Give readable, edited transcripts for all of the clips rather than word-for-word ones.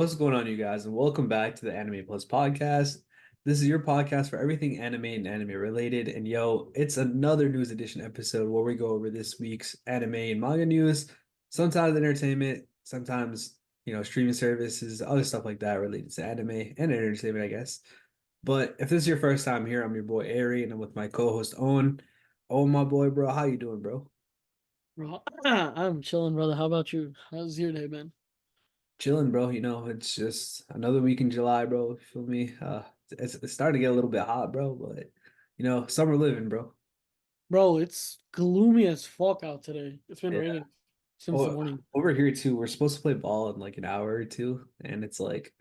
What's going on, you guys? And welcome back to the Anime Plus podcast. This is your podcast for everything anime and anime related. And it's another news edition episode where we go over this week's anime and manga news, sometimes entertainment, sometimes, streaming services, other stuff like that related to anime and entertainment, I guess. But if this is your first time here, I'm your boy Aray, and I'm with my co-host Owen. Oh, my boy, bro, how you doing, bro? Bro, I'm chilling, brother. How about you? How's your day, man? Chilling, bro. It's just another week in July, bro. You feel me? It's starting to get a little bit hot, bro. But summer living, bro. Bro, it's gloomy as fuck out today. It's been Yeah. raining since the Oh, morning. over here too. We're supposed to play ball in like an hour or two, and it's like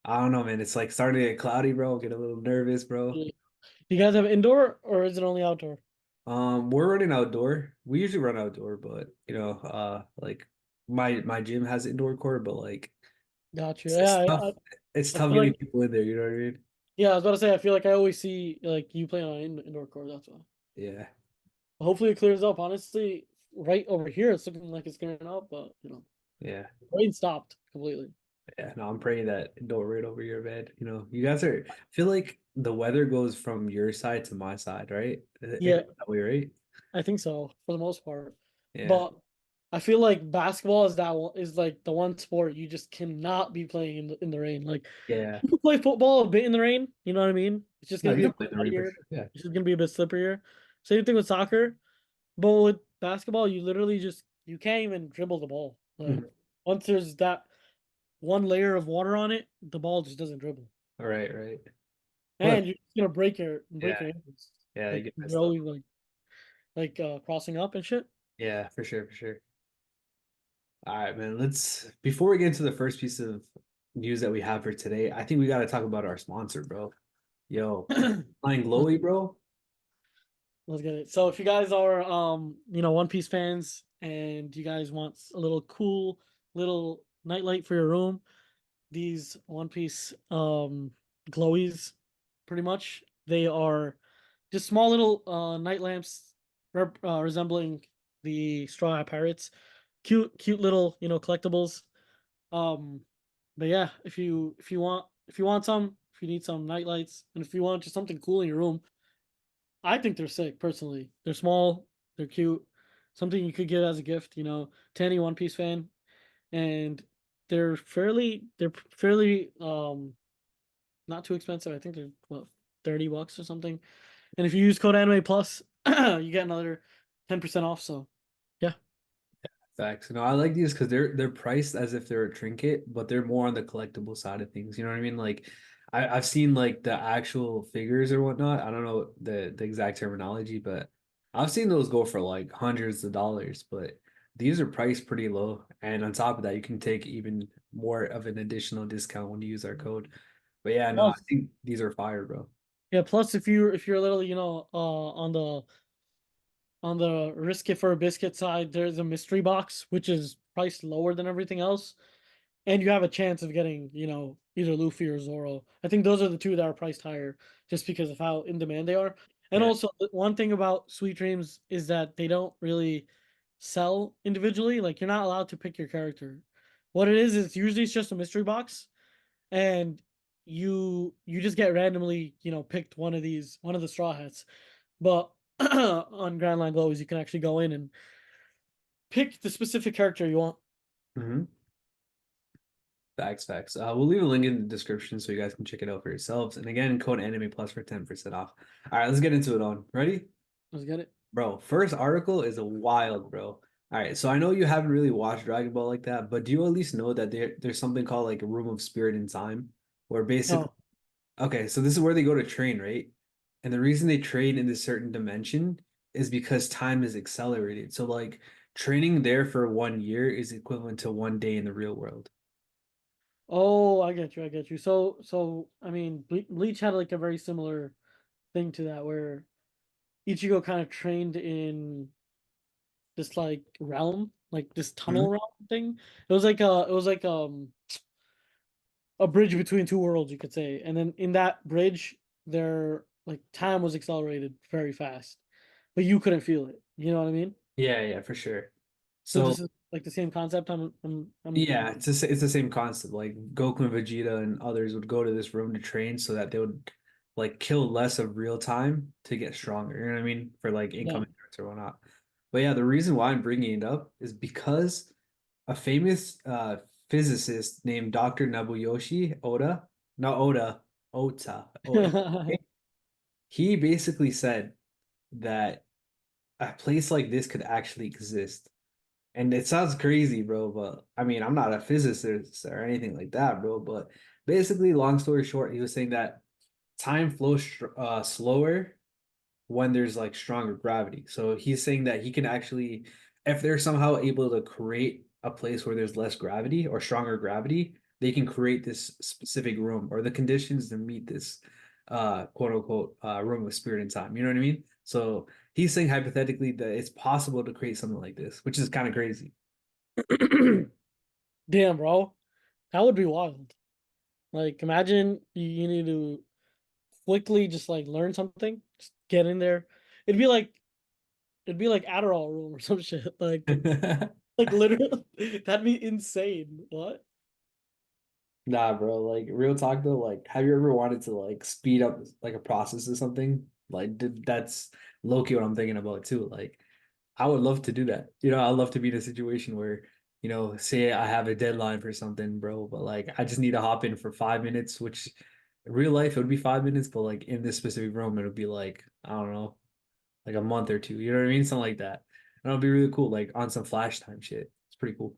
I don't know, man. It's like starting to get cloudy, bro. Get a little nervous, bro. Yeah. You guys have indoor or is it only outdoor? We're running outdoor. We usually run outdoor, but like my gym has indoor court, but like Gotcha. it's tough. It's I tough feel getting like, people in there. You know what I mean? yeah, I was about to say, I feel like I always see like you playing on indoor court. That's why. Yeah. Hopefully it clears up. Honestly, right over here, it's looking like it's clearing up, but Yeah. rain stopped completely. Yeah, no, I'm praying that it don't rain over your bed. You guys I feel like the weather goes from your side to my side, right? It Yeah, goes that way, right? I think so for the most part. Yeah. But I feel like basketball is is like the one sport you just cannot be playing in the rain. Like Yeah. you can play football a bit in the rain, you know what I mean? It's just No, gonna you be a can bit play in the rain for muddier. sure. Yeah. It's just gonna be a bit slipperier. Same thing with soccer, but with basketball, you literally just you can't even dribble the ball. Like Mhm. once there's that one layer of water on it, the ball just doesn't dribble, All right, right. But and you're just gonna break yeah, your ankles. yeah, you Like get you're messed up. always crossing up and shit. Yeah, for sure, for sure. All right, man. Let's before we get into the first piece of news that we have for today, I think we got to talk about our sponsor, bro. Yo, Flying Glowy, bro. Let's get it. So if you guys are One Piece fans and you guys want a little cool little nightlight for your room, these One Piece glowies pretty much they are just small little night lamps resembling the Straw Hat Pirates. Cute little, collectibles. Um but yeah, if you want some, if you need some night lights and if you want just something cool in your room, I think they're sick personally. They're small, they're cute, something you could get as a gift, to any One Piece fan, and they're fairly not too expensive. I think they're what, $30 or something. And if you use code Anime Plus, you get another 10% off. So yeah. Facts. No, I like these because they're priced as if they're a trinket, but they're more on the collectible side of things. You know what I mean? Like I've seen like the actual figures or whatnot. I don't know the exact terminology, but I've seen those go for like hundreds of dollars. But these are priced pretty low. And on top of that, you can take even more of an additional discount when you use our code. But yeah, no, I Plus, think these are fire, bro. yeah, plus if you're literally, on the risk it for a biscuit side, there's a mystery box, which is priced lower than everything else. And you have a chance of getting, either Luffy or Zoro. I think those are the two that are priced higher just because of how in demand they are. And Yeah. also, one thing about Sweet Dreams is that they don't really sell individually. Like, you're not allowed to pick your character. What it is usually it's just a mystery box, and you just get randomly, picked one of the Straw Hats. But on Grand Line Glows, you can actually go in and pick the specific character you want. hmm Facts, facts. We'll leave a link in the description so you guys can check it out for yourselves. And again, code Anime Plus for 10% off. All right, let's get into it on. Ready? Let's get it. Bro, first article is a wild, bro. All right, so I know you haven't really watched Dragon Ball like that, but do you at least know that there's something called like a room of spirit and time, where basically, No. okay, so this is where they go to train, right? And the reason they train in this certain dimension is because time is accelerated. So like training there for 1 year is equivalent to 1 day in the real world. Oh, I get you. I get you. So I mean, Bleach had like a very similar thing to that, where Ichigo kind of trained in this like realm, like this Mhm. tunnel realm thing. It was like a bridge between two worlds, you could say. And then in that bridge, there like time was accelerated very fast, but you couldn't feel it. You know what I mean? Yeah, yeah, for sure. So So Like the same concept. Yeah, it's the same concept. Like Goku and Vegeta and others would go to this room to train so that they would like kill less of real time to get stronger. You know what I mean? For like Yeah. incoming threats or whatnot. But yeah, the reason why I'm bringing it up is because a famous physicist named Dr. Nobuyoshi Oda, not Oda, Oda. He basically said that a place like this could actually exist. And it sounds crazy, bro, but I mean, I'm not a physicist or anything like that, bro. But basically, long story short, he was saying that time flows slower when there's like stronger gravity. So he's saying that he can actually, if they're somehow able to create a place where there's less gravity or stronger gravity, they can create this specific room or the conditions to meet this quote unquote room of spirit and time. You know what I mean? So he's saying hypothetically that it's possible to create something like this, which is kind of crazy. Damn, bro. That would be wild. Like, imagine you need to quickly just like learn something, just get in there. It'd be like Adderall room or some shit. Like literally, that'd be insane. What? Nah, bro. Like real talk though, like have you ever wanted to like speed up like a process or something? Like that's low-key what I'm thinking about too. Like I would love to do that. I'd love to be in a situation where, say I have a deadline for something, bro, but like I just need to hop in for 5 minutes, which in real life it would be 5 minutes, but like in this specific room, it would be like, I don't know, like a month or two. You know what I mean? Something like that. And it'll be really cool, like on some flash time shit. It's pretty cool.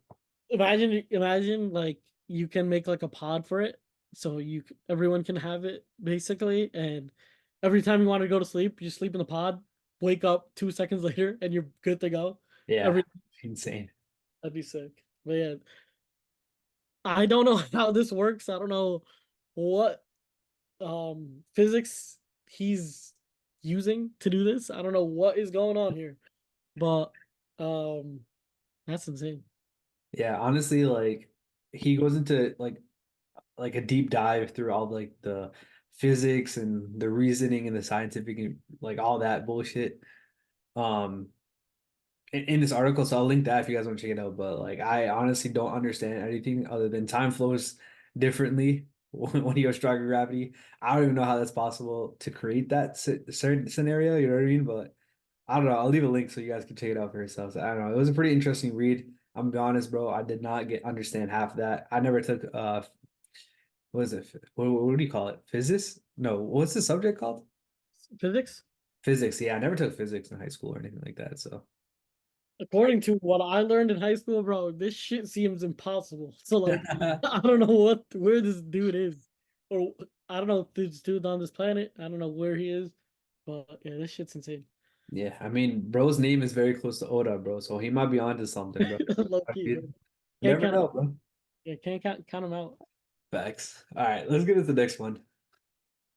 Imagine like you can make like a pod for it, so everyone can have it basically, and every time you want to go to sleep, you sleep in the pod, wake up 2 seconds later, and you're good to go. Yeah. Every Insane. That'd be sick. But yeah, I don't know how this works. I don't know what physics he's using to do this. I don't know what is going on here, but um that's insane. Yeah, honestly, like he goes into like a deep dive through all like the physics and the reasoning and the scientific and like all that bullshit um in this article. So I'll link that if you guys want to check it out. But like I honestly don't understand anything other than time flows differently when you have stronger gravity. I don't even know how that's possible to create that certain scenario, you know what I mean? But I don't know. I'll leave a link so you guys can check it out for yourselves. I don't know. It was a pretty interesting read. I'm gonna be honest, bro. I did not get understand half of that. I never took what is it? What do you call it? Physics? No, what's the subject called? Physics? Physics. Yeah, I never took physics in high school or anything like that. So According to what I learned in high school, bro, this shit seems impossible. So like, I don't know where this dude is, or I don't know if this dude on this planet. I don't know where he is, but yeah, this shit's insane. yeah, I mean, bro's name is very close to Oda, bro. So he might be onto something, bro. Low I key, mean, bro. you Can't never count. know, bro. Yeah, can't count him out. Facts. All right, let's get to the next one.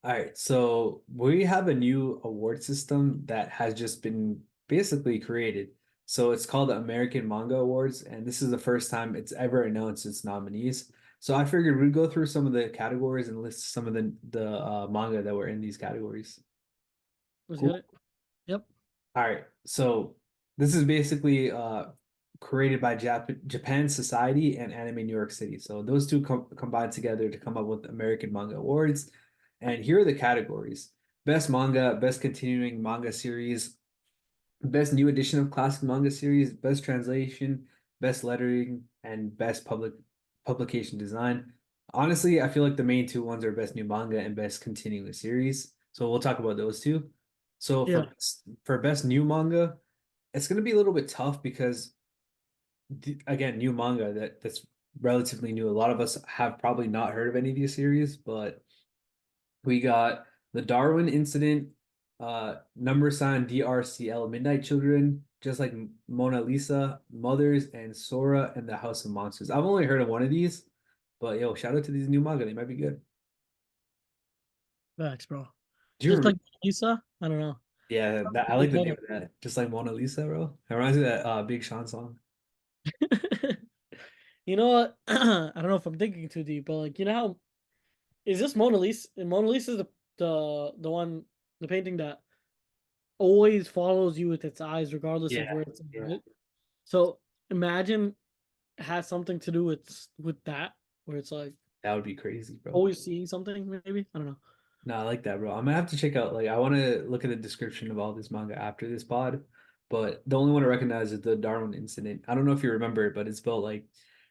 All right, so we have a new award system that has just been basically created. So it's called the American Manga Awards, and this is the first time it's ever announced its nominees. So I figured we'd go through some of the categories and list some of the manga that were in these categories. Let's get Cool. it. Yep. All right, so this is basically created by Japan Society and Anime New York City. So those two combined together to come up with American Manga Awards. And here are the categories: Best Manga, Best Continuing Manga Series, Best New Edition of Classic Manga Series, Best Translation, Best Lettering, and Best Publication Design. Honestly, I feel like the main two ones are Best New Manga and Best Continuing Series. So we'll talk about those two. So Yeah. for Best New Manga, it's going to be a little bit tough because again, new manga that's relatively new. A lot of us have probably not heard of any of these series, but we got the Darwin Incident, Number Sign DRCL, Midnight Children, just like Mona Lisa, Mothers, and Sora and the House of Monsters. I've only heard of one of these, but yo, shout out to these new manga. They might be good. Facts, bro. Do you Just remember? like Lisa. I don't know. Yeah, I like the name of that. Just like Mona Lisa, bro. It reminds me of that Big Sean song. You know what? I don't know if I'm thinking too deep, but like, you know how is this Mona Lisa? And Mona Lisa is the one, the painting that always follows you with its eyes, regardless of Yeah, where it's at, yeah. right? So imagine has something to do with that, where it's like That would be crazy, bro. always seeing something, maybe. I don't know. No, I like that, bro. I'm gonna have to check out. Like, I want to look at the description of all this manga after this pod. But the only one I recognize is the Darwin incident. I don't know if you remember it, but it's about like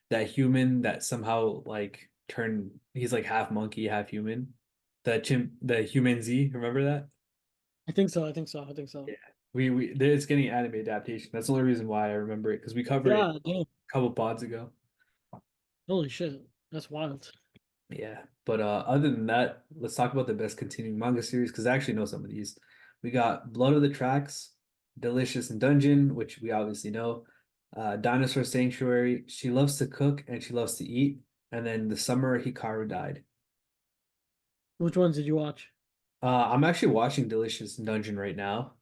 that human that somehow like turned. He's like half monkey, half human. The human Z. Remember that? I think so. I think so. I think so. Yeah. It's getting anime adaptation. That's the only reason why I remember it because we covered it Yeah, damn. a couple pods ago. Holy shit. That's wild. Yeah, but other than that, let's talk about the best continuing manga series because I actually know some of these. We got Blood of the Tracks, Delicious and Dungeon, which we obviously know. Dinosaur Sanctuary, She Loves to Cook and She Loves to Eat, and then The Summer Hikaru Died. Which ones did you watch? I'm actually watching Delicious and Dungeon right now.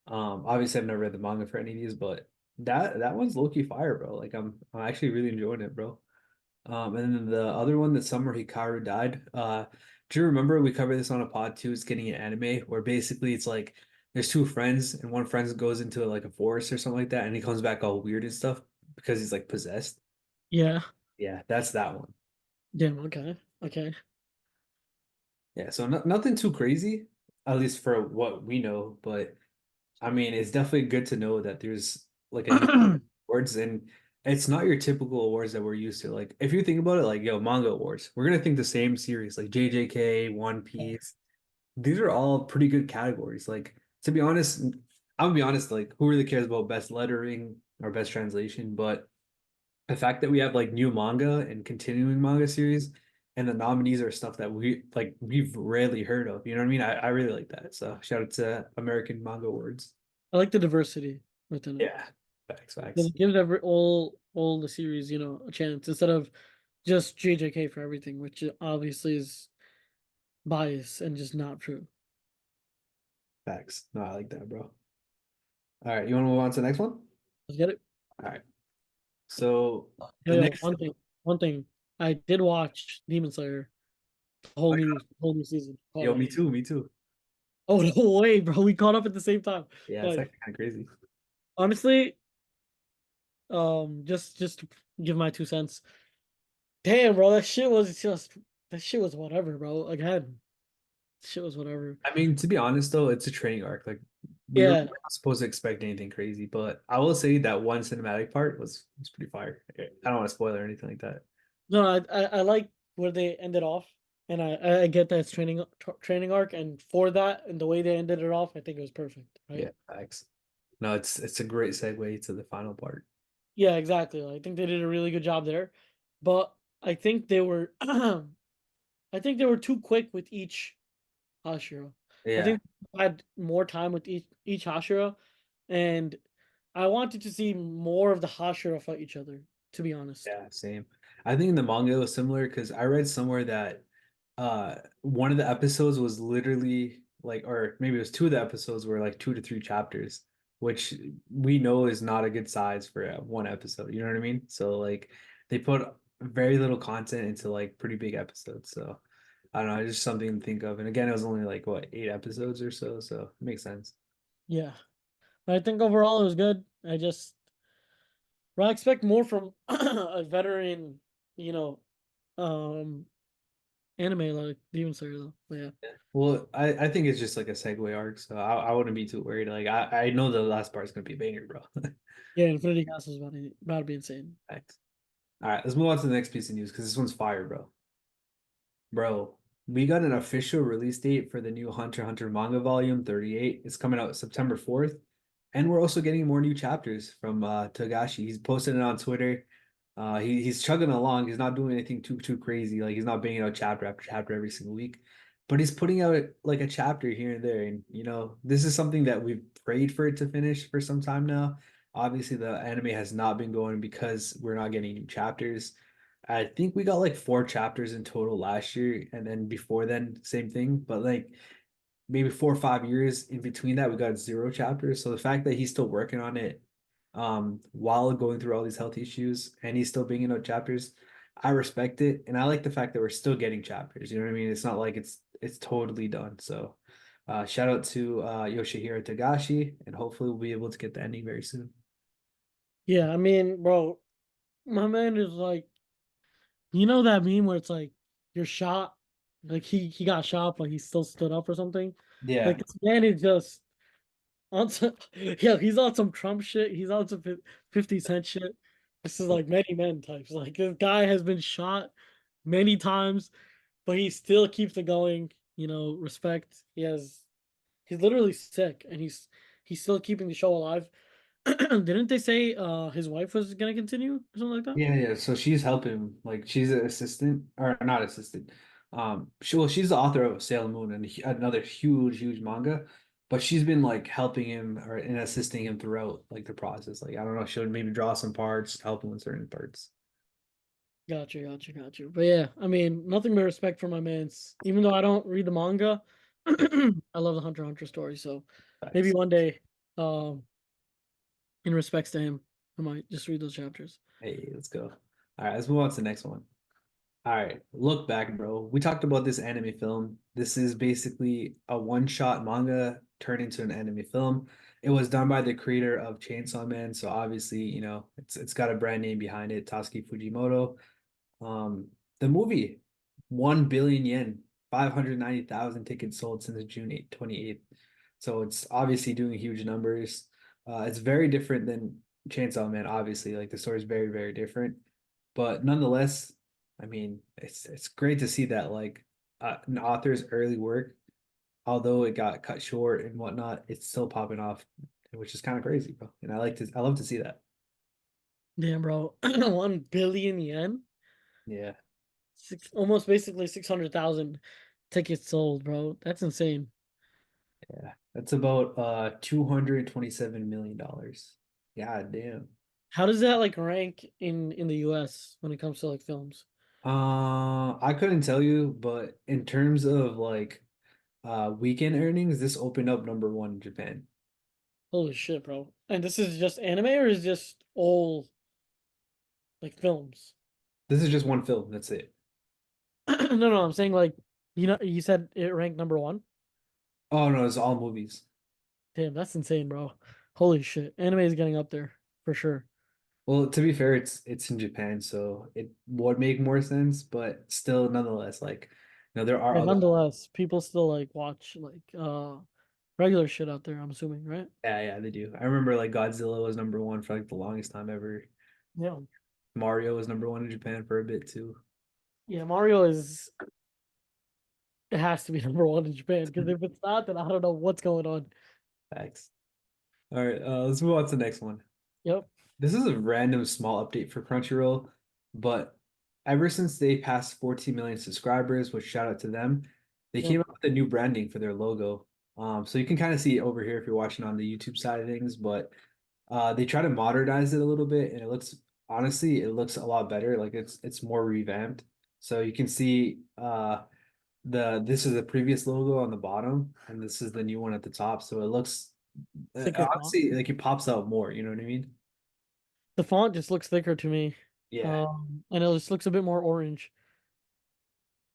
Obviously I've never read the manga for any of these, but that one's low-key fire, bro. Like I'm actually really enjoying it, bro. And then the other one, the summer Hikaru died. Do you remember we covered this on a pod too? It's getting an anime where basically it's like there's two friends and one friend goes into like a forest or something like that, and he comes back all weird and stuff because he's like possessed. Yeah. Yeah, that's that one. Damn. Okay. Okay. Yeah, so nothing too crazy, at least for what we know. But I mean, it's definitely good to know that there's like a new awards and it's not your typical awards that we're used to. Like if you think about it, like yo, manga awards, we're gonna think the same series, like JJK, One Piece. These are all pretty good categories. Like to be honest, I'm gonna be honest, like who really cares about best lettering or best translation? But the fact that we have like new manga and continuing manga series and the nominees are stuff that we've rarely heard of. You know what I mean? I really like that. So shout out to American Manga Awards. I like the diversity within it. Yeah. Facts, Because facts. it gives all the series, a chance instead of just JJK for everything, which obviously is biased and just not true. Facts. No, I like that, bro. All right, you want to move on to the next one? Let's get it. All right. So Yo, the yo, next, one thing. I did watch Demon Slayer, the whole new season. Caught yo, up. me too, me too. Oh no way, bro! We caught up at the same time. Yeah, it's Like actually kind of crazy. honestly, just to give my 2 cents. Damn, bro, that shit was whatever, bro. Again, shit was whatever. I mean, to be honest though, it's a training arc. Like we're Yeah, not supposed to expect anything crazy, but I will say that one cinematic part was pretty fire. I don't want to spoil or anything like that. no, I like where they ended off, and I get that it's training arc, and for that and the way they ended it off, I think it was perfect, right? Yeah, thanks. No, it's a great segue to the final part. Yeah, exactly. I think they did a really good job there, but I think they were I think they were too quick with each Hashira. I Yeah, think they had more time with each Hashira, and I wanted to see more of the Hashira fight each other. To be honest. yeah, same. I think in the manga it was similar because I read somewhere that one of the episodes was literally like, or maybe it was two of the episodes were like 2 to 3 chapters, which we know is not a good size for one episode. You know what I mean? So like they put very little content into like pretty big episodes. So I don't know, it's just something to think of. And again, it was only like what 8 episodes or so, so it makes sense. Yeah, but I think overall it was good. Well, I expect more from a veteran, you know, um, anime like Demon Slayer though. But yeah, Well, I think it's just like a segue arc, so I wouldn't be too worried. Like I know the last part is gonna be a banger, bro. yeah, Infinity Castle is about to be insane. Thanks. All right, let's move on to the next piece of news because this one's fire, bro. Bro, we got an official release date for the new Hunter x Hunter manga volume 38. It's coming out September 4th. And we're also getting more new chapters from Togashi. He's posting it on Twitter. He's chugging along. He's not doing anything too crazy. Like he's not banging out chapter after chapter every single week. But he's putting out like a chapter here and there. And this is something that we've prayed for it to finish for some time now. Obviously, the anime has not been going because we're not getting new chapters. I think we got like 4 chapters in total last year, and then before then, same thing. But like maybe 4 or 5 years in between that, we got 0 chapters. So the fact that he's still working on it, while going through all these health issues, and he's still bringing out chapters, I respect it, and I like the fact that we're still getting chapters. You know what I mean? It's not like it's totally done. So, shout out to Yoshihiro Togashi, and hopefully we'll be able to get the ending very soon. Yeah, I mean, bro. My man is like, you know that meme where it's like you're shot, like he got shot, but he still stood up or something. Like Yeah. this man is just on some, yeah, he's on some Trump shit. He's on some 50 Cent shit. This is like many men types. Like this guy has been shot many times, but he still keeps it going. You know, respect. He's literally sick, and he's still keeping the show alive. Didn't they say his wife was gonna continue or something like that? Yeah, yeah. So she's helping, like she's an assistant or not assistant. She's the author of Sailor Moon and another huge, huge manga, but she's been like helping him or and assisting him throughout like the process. Like I don't know, she'll maybe draw some parts, help him with certain parts. Got you. But yeah, I mean, nothing but respect for my man's. Even though I don't read the manga, I love the Hunter x Hunter story. So maybe Facts. one day, um, in respects to him, I might just read those chapters. Hey, let's go. All right, let's move on to the next one. All right, look back, bro. We talked about this anime film. This is basically a one-shot manga turned into an anime film. It was done by the creator of Chainsaw Man, so obviously, it's got a brand name behind it, Tasuki Fujimoto. Um, the movie, 1 billion yen, 590,000 tickets sold since June 28th. So it's obviously doing huge numbers. It's very different than Chainsaw Man, obviously. Like the story is very, very different. But nonetheless, I mean, it's great to see that like an author's early work, although it got cut short and whatnot, it's still popping off, which is kind of crazy, bro. And I love to see that. Damn, bro, 1 billion yen, Yeah. almost basically 600,000 tickets sold, bro. That's insane. Yeah, that's about $227 million. God damn. How does that like rank in the US when it comes to like films? I couldn't tell you, but in terms of like weekend earnings, this opened up number one in Japan. Holy shit, bro! And this is just anime or is just all like films? This is just one film, that's it. No, I'm saying like, you said it ranked number one. Oh no, it's all movies. Damn, that's insane, bro. Holy shit. Anime is getting up there for sure. Well, to be fair, it's in Japan, so it would make more sense, but still nonetheless, like there are But other nonetheless, people still like watch like regular shit out there, I'm assuming, right? yeah, yeah, they do. I remember like Godzilla was number one for like the longest time ever. Yeah. Mario was number one in Japan for a bit too. Yeah, Mario is it has to be number one in Japan because if it's not, then I don't know what's going on. Thanks. All right, let's move on to the next one. Yep. This is a random small update for Crunchyroll, but ever since they passed 14 million subscribers, which shout out to them, they Yep. came up with a new branding for their logo. So you can kind of see it over here if you're watching on the YouTube side of things, but they try to modernize it a little bit, and it looks honestly, it looks a lot better. Like it's more revamped. So you can see the this is the previous logo on the bottom, and this is the new one at the top. So it looks Thicker font. honestly like it pops out more. You know what I mean? The font just looks thicker to me. Yeah. And it just looks a bit more orange.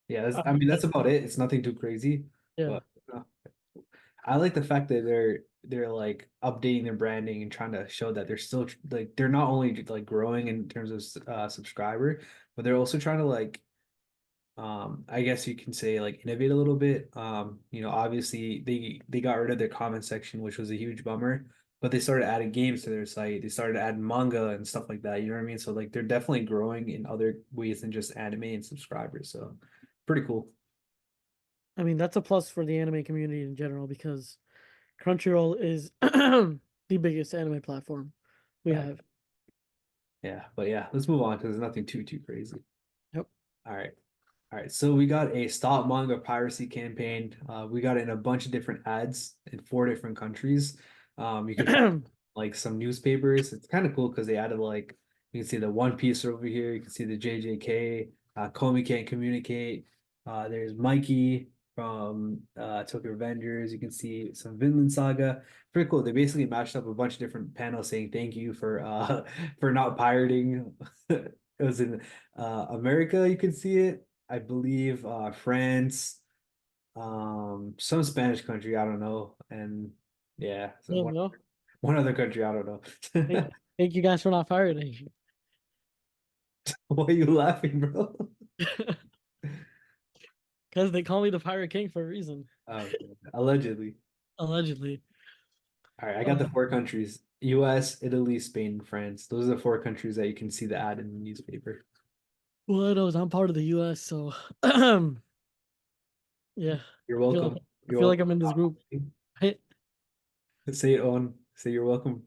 Yeah, I I mean like that's it. about it. It's nothing too crazy, Yeah. but I like the fact that they're like updating their branding and trying to show that they're still like they're not only like growing in terms of subscriber, but they're also trying to like I guess you can say like innovate a little bit. Obviously they got rid of their comment section, which was a huge bummer, but they started adding games to their site. They started adding manga and stuff like that. You know what I mean? So like they're definitely growing in other ways than just anime and subscribers. So pretty cool. I mean, that's a plus for the anime community in general because Crunchyroll is the biggest anime platform we Right. have. Yeah, but yeah, let's move on because there's nothing too crazy. Yep. All right. All right. So we got a stop manga piracy campaign. We got it in a bunch of different ads in 4 different countries. You can find like some newspapers. It's kind of cool because they added like you can see the One Piece over here. You can see the JJK. Komi can't communicate. There's Mikey from Tokyo Revengers. You can see some Vinland Saga. Pretty cool. They basically matched up a bunch of different panels saying thank you for for not pirating. It was in America. You could see it. I believe France, some Spanish country, I don't know, and yeah, so Yeah, no. one other country, I don't know. Thank you guys for not firing me. Why are you laughing, bro? Because they call me the Pirate King for a reason, Allegedly. allegedly. All right, I got the Uh, four countries: US, Italy, Spain, France. Those are the four countries that you can see the ad in the newspaper. well, I know I'm part of the U.S., so yeah, You're I feel like welcome. I You're feel like welcome. I'm in this group. Hey, Say it on. Say you're welcome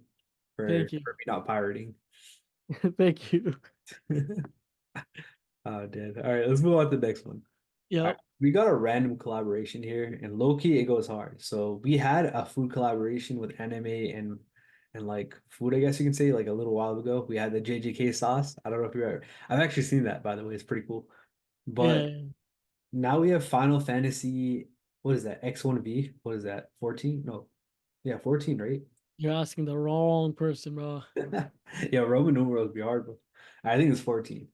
thank you, for me not pirating. thank you. Oh, dead. All right, let's move on to the next one. All right, Yep. we got a random collaboration here, and low key it goes hard. So we had a food collaboration with anime and like food, I guess you can say, like a little while ago. We had the JJK sauce. I don't know if you're ever. I've actually seen that, by the way. It's pretty cool. Yeah, But now we have Final Fantasy. What is that? X1V? What is that? 14? No. Yeah, 14, right? you're asking the wrong person, bro. Yeah, Roman numerals would be hard, but I think it's 14.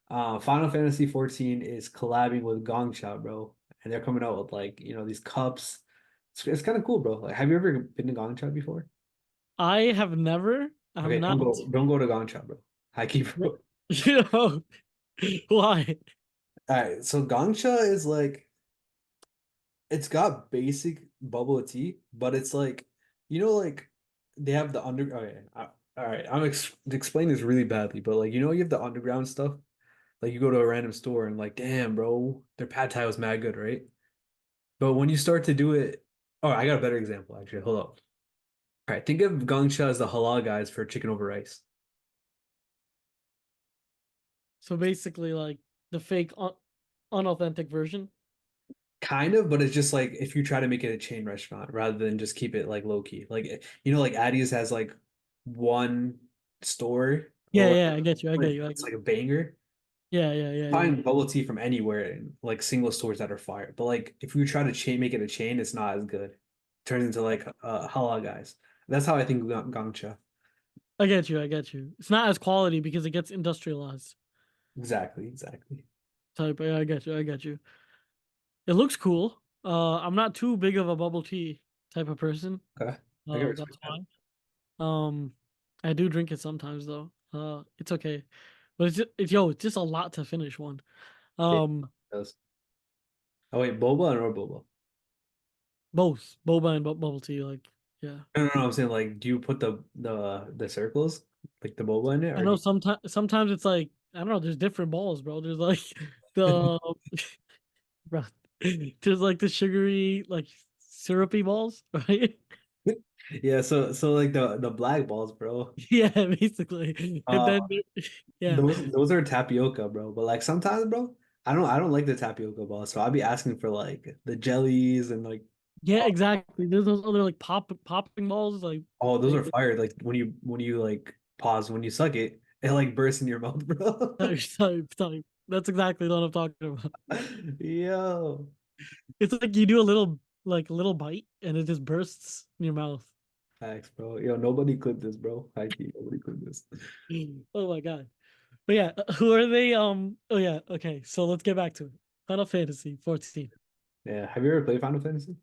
Final Fantasy 14 is collabing with Gong bro. And they're coming out with like, these cups. It's kind of cool, bro. Like, have you ever been to Gong before? I have never. I'm Okay, not. don't go to Gong bro. I keep You know why? All right, so Gong is like it's got basic bubble tea, but it's like, like they have the under. Okay, all right. I'm ex explaining this really badly, but like, you have the underground stuff. Like you go to a random store and like, damn, bro, their pad thai was mad good, right? But when you start to do it, oh, I got a better example actually. Hold up. All right, think of Gangsha as the halal guys for chicken over rice. So basically, like the fake, unauthentic version. Kind of, but it's just like if you try to make it a chain restaurant rather than just keep it like low key. Like like Addie's has like one store or Yeah, whatever. yeah, I get you. I get you. I It's get like you. a banger. Yeah, yeah, yeah, yeah. Find bubble tea from anywhere in like single stores that are fire. But like if you try to make it a chain, it's not as good. It turns into like halal guys. That's how I think Gongcha. I get you. I get you. It's not as quality because it gets industrialized. Exactly, exactly. Type. Yeah, I get you. I get you. It looks cool. I'm not too big of a bubble tea type of person. Okay. I can That's respect that. fine. Um, I do drink it sometimes though. It's okay, but it's just a lot to finish one. Yeah, it Um, does. Oh wait, boba or boba? both boba and bubble tea. Like, yeah. No, no, no. I'm saying like, do you put the circles like the boba in it, I or do know sometimes it's like I don't know. There's different balls, bro. There's like you? the bro, there's like the sugary like syrupy balls, right? Yeah, so like the black balls, bro. Yeah, basically. And Uh, then yeah, those are tapioca, bro. But like sometimes, bro, I don't like the tapioca balls, so I'll be asking for like the jellies and like yeah, oh, exactly. There's those other like popping balls, like oh, those are they fire. Like when you like pause when you suck it, it like bursts in your mouth, bro. type. That's exactly what I'm talking about. Yo. It's like you do a little bite and it just bursts in your mouth. Thanks, bro. Yo, nobody clipped this, bro. High key, nobody clipped this. Oh my God. But yeah, who are they? Oh yeah, okay. So let's get back to it. Final Fantasy 14. Yeah. Have you ever played Final Fantasy?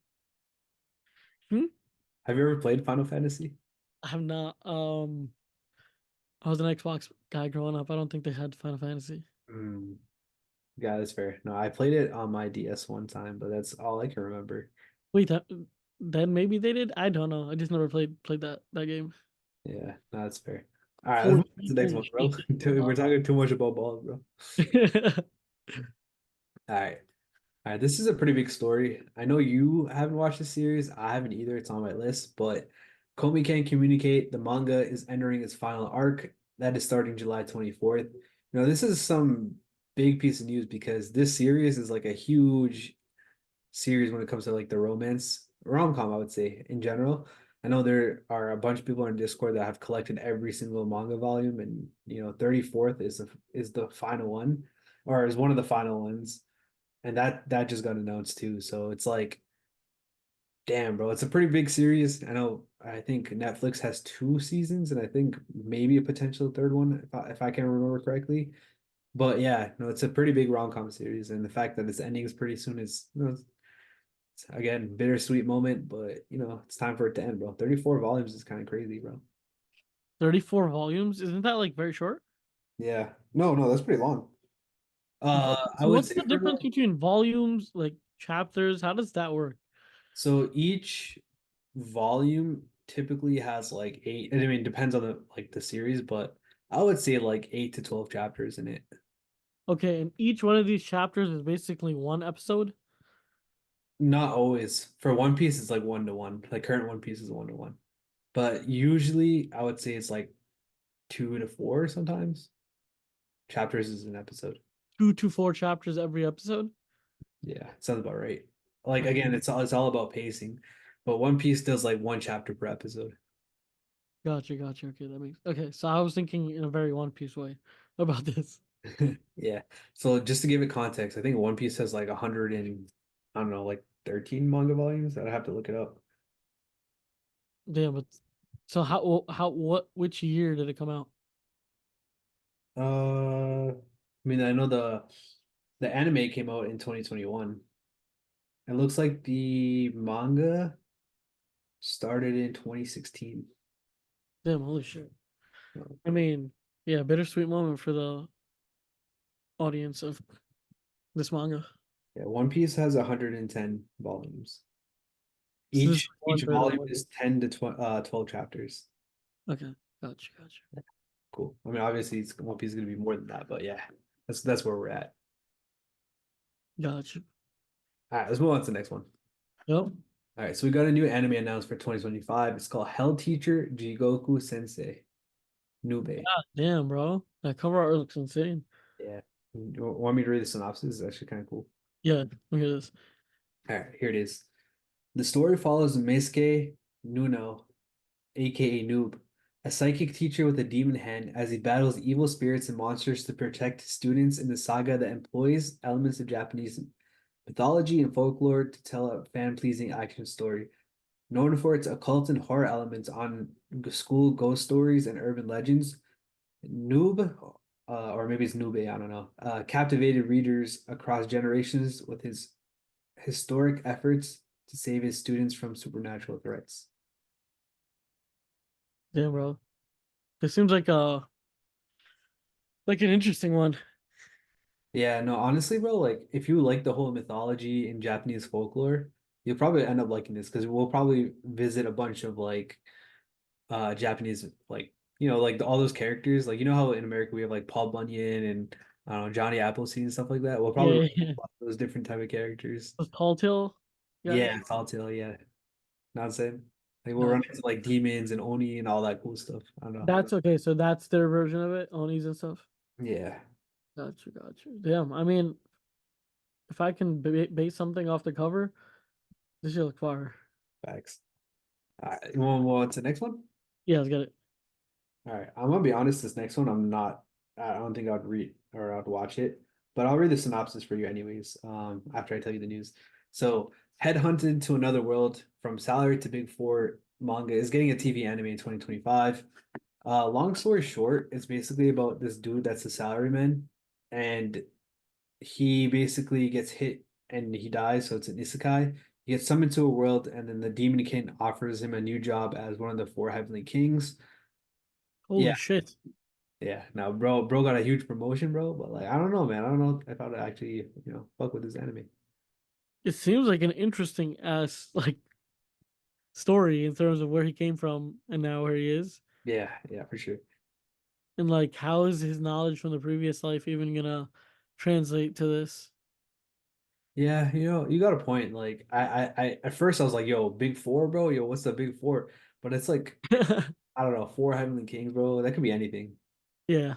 Hmm? Have you ever played Final Fantasy? I have not. I was an Xbox guy growing up. I don't think they had Final Fantasy. Hmm. Yeah, that's fair. No, I played it on my DS one time, but that's all I can remember. Wait, then maybe they did. I don't know. I just never played that game. Yeah, no, that's fair. All right, let's move on to 14. the next Holy one, bro. shit. That's a We're lot. talking too much about balls, bro. All right. All right, this is a pretty big story. I know you haven't watched the series. I haven't either. It's on my list, but Komi can't communicate. The manga is entering its final arc. That is starting July 24th. This is some big piece of news because this series is like a huge series when it comes to like the romance rom-com, I would say in general. I know there are a bunch of people on Discord that have collected every single manga volume, and 34th is the final one, or is one of the final ones, and that just got announced too. So it's like, damn, bro, it's a pretty big series. I think Netflix has two seasons, and I think maybe a potential third one if I can remember correctly. But yeah, no, it's a pretty big rom-com series, and the fact that it's ending is pretty soon is, again, bittersweet moment, but it's time for it to end, bro. 34 volumes is kind of crazy, bro. 34 volumes? Isn't that like very short? Yeah. No, no, that's pretty long. I So would what's say the for difference between volumes, like chapters? How does that work? so each volume typically has like eight, and I mean depends on the series, but I would say like 8 to 12 chapters in it. Okay, and each one of these chapters is basically one episode. Not always. For One Piece, it's like 1 to 1. Like current One Piece is 1 to 1. But usually I would say it's like 2 to 4 sometimes. Chapters is an episode. 2 to 4 chapters every episode. Yeah, sounds about right. Like Okay, again, it's all about pacing. But One Piece does like one chapter per episode. gotcha, gotcha. Okay, that makes okay. So I was thinking in a very One Piece way about this. Yeah. So just to give it context, I think One Piece has like 100 and I don't know, like 13 manga volumes. I'd have to look it up. Damn, but so what which year did it come out? I mean, I know the anime came out in 2021. It looks like the manga started in 2016. Damn, holy shit. So, I mean, yeah, bittersweet moment for the audience of this manga. yeah, One Piece has 110 volumes. So this is Each one third of the volume way. is 10 to 12 chapters. Okay, gotcha, gotcha. Cool. I mean, obviously, One Piece is going to be more than that, but yeah, that's where we're at. Gotcha. All right, let's move on to the next one. Yep. All right, so we got a new anime announced for 2025. It's called Hell Teacher Jigoku Sensei Nube. God damn, bro. That cover art looks insane. Yeah. You want me to read the synopsis? It's actually kind of cool. Yeah, look at this. All right, here it is. The story follows Meisuke Nuno, aka Noob, a psychic teacher with a demon hand, as he battles evil spirits and monsters to protect his students in the saga that employs elements of Japanese mythology and folklore to tell a fan-pleasing action story. Known for its occult and horror elements on school ghost stories and urban legends, Noob, or maybe it's Nube, I don't know, captivated readers across generations with his historic efforts to save his students from supernatural threats. Damn, bro. This seems like an interesting one. Yeah, no, honestly, bro, like if you like the whole mythology and Japanese folklore, you'll probably end up liking this because we'll probably visit a bunch of like Japanese like all those characters. Like you know how in America we have like Paul Bunyan and I don't know, Johnny Appleseed and stuff like that. We'll Yeah, probably run yeah, yeah. into those different type of characters. Those tall tail guys. Yeah, Telltale, yeah. Not saying. Like we'll run Gotcha. into like demons and Oni and all that cool stuff. I don't know. That's okay. So that's their version of it, Onis and stuff. Yeah, Gotcha, gotcha. Damn. I mean, if I can base something off the cover, this should look fire. facts. All right, you want to move on to the next one? Yeah, let's get it. All right, I'm gonna be honest. This next one, I'm not. I don't think I'd read or I'd watch it, but I'll read the synopsis for you anyways. After I tell you the news. So, headhunted to another world from salary to Big Four manga is getting a TV anime in 2025. Long story short, it's basically about this dude that's a salaryman, and he basically gets hit and he dies. So it's an isekai. He gets summoned to a world, and then the Demon King offers him a new job as one of the four heavenly kings. Holy Yeah, shit. yeah. Now, bro got a huge promotion, bro. But like, I don't know, man. I don't know if I'd actually, fuck with this anime. It seems like an interesting ass like story in terms of where he came from and now where he is. Yeah, yeah, for sure. And like how is his knowledge from the previous life even gonna translate to this? Yeah, you got a point. Like, at first I was like, yo, Big Four, bro. Yo, what's the Big Four? But it's like, I don't know, four heavenly kings, bro. That could be anything. Yeah.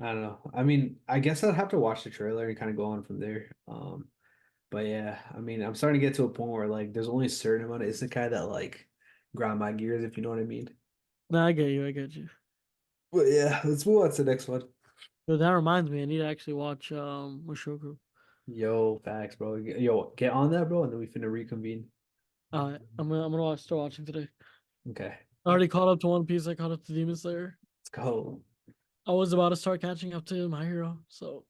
I don't know. I mean, I guess I'd have to watch the trailer and kind of go on from there. But yeah, I mean, I'm starting to get to a point where like there's only a certain amount of isekai that like grind my gears, if you know what I mean. No, I get you, I get you. But yeah, let's move on to the next one. But that reminds me, I need to actually watch Mushoku. Yo, facts, bro. Yo, get on that, bro, and then we finna reconvene. I'm gonna start watching today. Okay. I already caught up to One Piece, I caught up to Demon Slayer. Let's go. I was about to start catching up to My Hero, so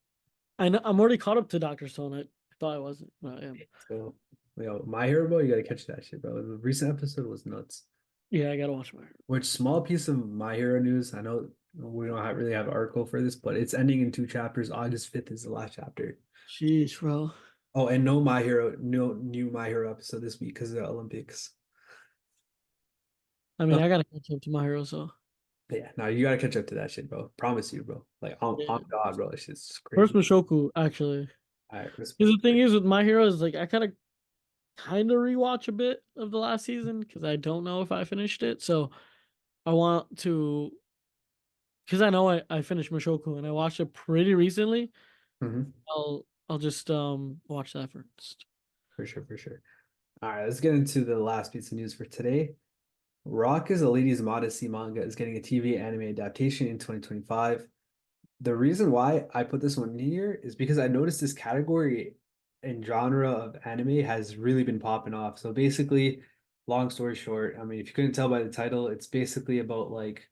I know I'm already caught up to Doctor Stone. I thought I wasn't, but I am. Let's go. Yo, My Hero, bro, you gotta catch that shit, bro. The recent episode was nuts. Yeah, I gotta watch My Hero. Which small piece of My Hero news, I know We don't really have an article for this, but it's ending in 2 chapters. August 5th is the last chapter. Sheesh, bro. Oh, and no new My Hero episode this week because of the Olympics. I mean, Oh, I gotta catch up to my hero, so yeah, no, you gotta catch up to that shit, bro. Promise you, bro. Like on yeah. God, bro. It's just First crazy. Mushoku, actually. All right, Because respect. the thing is with my hero is like I kind of rewatch a bit of the last season because I don't know if I finished it. So I want to because I know I finished Mushoku and I watched it pretty recently. Hmm. I'll just watch that first. For sure, for sure. All right, let's get into the last piece of news for today. Rock is a Lady's Modesty manga is getting a TV anime adaptation in 2025. The reason why I put this one here is because I noticed this category and genre of anime has really been popping off. So basically, long story short, I mean, if you couldn't tell by the title, it's basically about like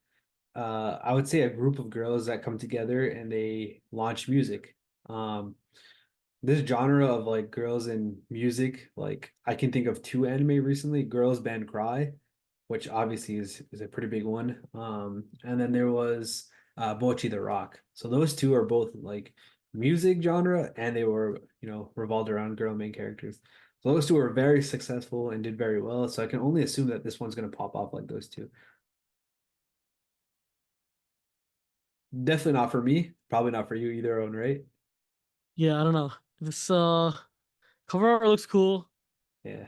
I would say a group of girls that come together and they launch music. Um this genre of like girls in music, like I can think of two anime recently, Girls Band Cry, which obviously is a pretty big one. And then there was Bocchi the Rock. So those two are both like music genre and they were, revolved around girl main characters. So those two were very successful and did very well. So I can only assume that this one's gonna pop off like those two. Definitely not for me, probably not for you either, Owen, right? Yeah, I don't know. This cover art looks cool. Yeah.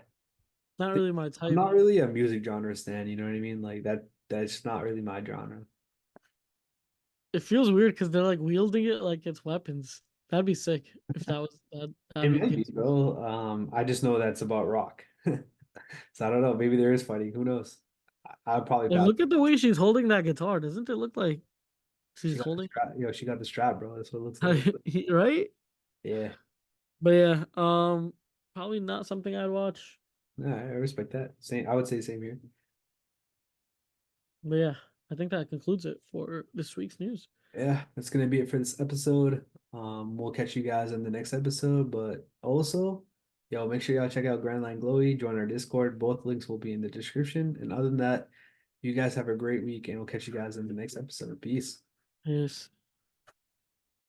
Not really my I'm type. not really a music genre stan, you know what I mean? Like that's not really my genre. It feels weird because they're like wielding it like it's weapons. That'd be sick if that was that. It That'd be might be, good. bro. I just know that's about rock. So I don't know. Maybe there is fighting. Who knows? I'll probably Like, pass. look at the way she's holding that guitar. Doesn't it look like She she's got the holding strap. She got the strap, bro. That's what it looks like. right? Yeah. But yeah, probably not something I'd watch. Yeah, I respect that. Same. I would say same here. But yeah, I think that concludes it for this week's news. Yeah, that's gonna be it for this episode. We'll catch you guys in the next episode, but also, yo, make sure y'all check out Grand Line Glowy, join our Discord. Both links will be in the description. And other than that, you guys have a great week, and we'll catch you guys in the next episode. Peace. Yes.